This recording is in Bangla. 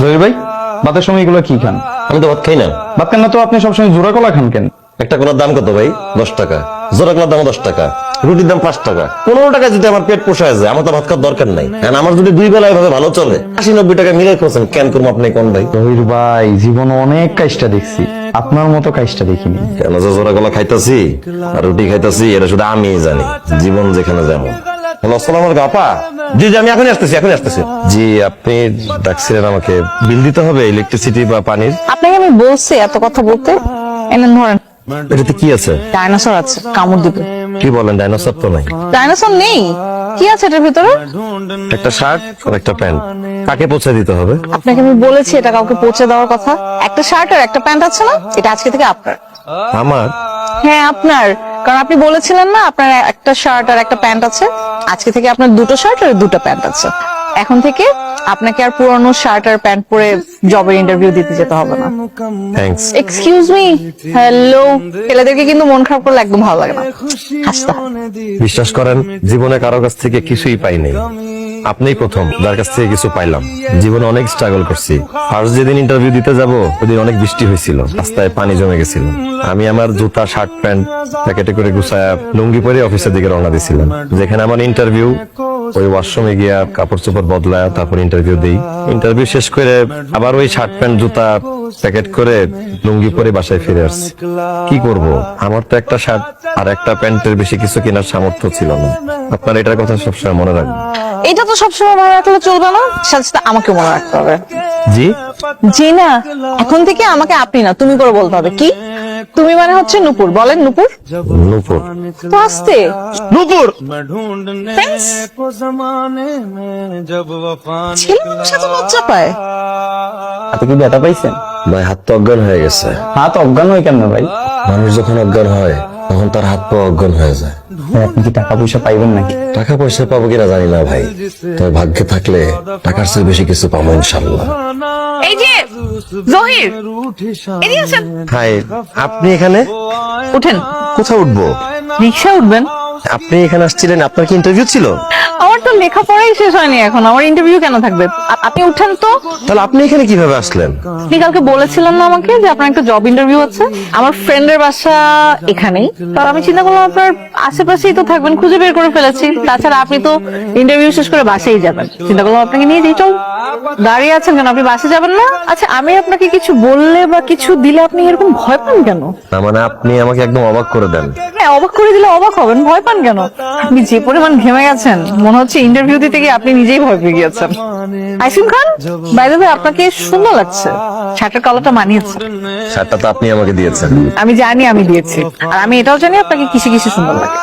জহির ভাই, ভাতের সময় এগুলো কি খান? আমি তো ভাত খাই না। ভাত খান না তো আপনি সবসময় জোড়া কলা খান কেন? একটা কলার দাম কত ভাই? 10 টাকা। জোড়া কলার দাম 10 টাকা, রুটির দাম 5 টাকা। 15 টাকা যদি আমার পেট পোষায় যায়, আমার তো ভাত খাওয়ার দরকার নাই। কারণ আমার যদি 2 বেলা এভাবে ভালো চলে, 80-90 টাকা মিলে করছেন, কেন করবো আপনি কোন ভাই? জহির ভাই, জীবনে অনেক কাজটা দেখছি, আপনার মতো কাজটা দেখিনি। কেন যে জোড়া কলা খাইতাছি আর রুটি খাইতাছি, এটা শুধু আমি জানি। জীবন যেখানে যেমন। হ্যালো, আসসালামু আলাইকুম আপা। জি জি, আমি এখনই আসতেছি। জি, আপনি ডাকছিলেন আমাকে। বিল দিতে হবে ইলেকট্রিসিটি বা পানির? আপনাকে আমি বলছি এত কথা বলতে। এনেন ধরেন, এটাতে কি আছে? ডাইনোসর আছে, কামড় দিবে। কি বলেন, ডাইনোসর তো নাই। ডাইনোসর নেই? কি আছে এটার ভিতরে? একটা শার্ট আর একটা প্যান্ট। কাকে পৌঁছে দিতে হবে? আপনাকে আমি বলেছি এটা কাউকে পৌঁছে দেওয়ার কথা। একটা শার্ট আর একটা প্যান্ট আছে না, এটা আজকে থেকে আপনার। আমার? হ্যাঁ আপনার, কারণ আপনি বলেছিলেন না আপনার একটা শার্ট আর একটা প্যান্ট আছে। আজকে থেকে আপনার 2টো শার্ট আর 2টো প্যান্ট আছে। এখন থেকে আপনাকে আর পুরনো শার্ট আর প্যান্ট পরে জবের ইন্টারভিউ দিতে যেতে হবে না। থ্যাঙ্কস। Excuse me, hello. ছেলেদেরকে কিন্তু মন খারাপ করলে একদম ভালো লাগে না, হাসতে হয়। বিশ্বাস করেন, জীবনে কারো কাছ থেকে কিছুই পাইনি। আপনিই প্রথম যার কাছ থেকে কিছু পাইলাম। জীবনে অনেক স্ট্রাগল করছি। ফার্স্ট যেদিন ইন্টারভিউ দিতে যাব, ওদিন অনেক বৃষ্টি হয়েছিল, রাস্তায় পানি জমে গেছিল। আমি আমার জুতা, শার্ট, প্যান্ট প্যাকেটে করে গুছায়া লুঙ্গি পরে অফিসের দিকে রওনা দিছিলাম। যেখানে আমার ইন্টারভিউ, ওই ওয়াশরুমে গিয়া কাপড় চোপড় বদলায় তারপর ইন্টারভিউ দিই। ইন্টারভিউ শেষ করে আবার ওই শার্ট, প্যান্ট, জুতা প্যাকেট করে লুঙ্গি পরে বাসায় ফিরে আসছি। কি করব, আমার তো একটা শার্ট আর একটা প্যান্টের বেশি কিছু কেনার সামর্থ্য ছিল না। আপনার এটার কথা সবসময় মনে রাখবেন। এটা তো সবসময় মনে রাখলে চলবে না, সাথে সাথে আমাকে মনে রাখতে হবে। জি জি না, এখন থেকে আমাকে আপনি না তুমি করে বলতে হবে। কি তুমি মানে হচ্ছে নূপুর, বলেন নূপুর। নূপুর? তো আসতে নূপুর Friends? ছেলে মানুষ এত লজ্জা পায়। হাতে কি ব্যথা পাইছেন? ভাই, হাত তো অজ্ঞান হয়ে গেছে। হাত অজ্ঞান হয় কেন ভাই? মানুষ যখন অজ্ঞান হয়, তখন তার হাত পা অজ্ঞান হয়ে যায়। ভাই, আপনি কি টাকা পয়সা পাইবেন নাকি? টাকা পয়সা পাবো কিনা জানি না ভাই, তবে ভাগ্যে থাকলে টাকার চেয়ে বেশি কিছু পাবো ইনশাল্লাহ। এই যে জহির, এদিকে আসেন। হাই, আপনি এখানে? উঠেন। কোথায় উঠবো? রিক্সা উঠবেন? আপনি এখানে আসছিলেন? আপনার কি ইন্টারভিউ ছিল? আমার তো লেখাপড়াই শেষ হয়নি এখন, আমার ইন্টারভিউ কেন থাকবে? আপনি উঠেন তো। তাহলে আপনি এখানে কিভাবে আসলেন? আপনি কালকে বলেছিলেন না আমাকে যে আপনার একটা জব ইন্টারভিউ আছে? আমার ফ্রেন্ডের বাসা এখানেই, তো আমি চিন্তা করলাম আপনার আশেপাশেই তো থাকবেন, খুঁজে বের করে ফেলেছি। তাছাড়া আপনি তো ইন্টারভিউ শেষ করে বাসায় যাবেন, চিন্তা করলাম আপনাকে নিয়ে যাই। চল, দাঁড়িয়ে আছেন কেন? আপনি বাসে যাবেন না? আচ্ছা, আমি আপনাকে কিছু বললে বা কিছু দিলে আপনি এরকম ভয় পান কেন? না মানে, আপনি আমাকে একদম অবাক করে দেন। হ্যাঁ, অবাক করে দিলে অবাক হবেন, ভয় পান কেন? আপনি যে পরিমাণ ঘেমে গেছেন, মনে হচ্ছে ইন্টারভিউ দিতে গিয়ে আপনি নিজেই ভয় পেয়ে গিয়েছেন। আইসিম খান, বাই দ্য ওয়ে, আপনাকে সুন্দর লাগছে, শার্টের কালারটা মানিয়েছে। শার্টটা তো আপনি আমাকে দিয়েছেন। আমি জানি আমি দিয়েছি, আর আমি এটাও জানি আপনাকে কিসে কিসে সুন্দর লাগে।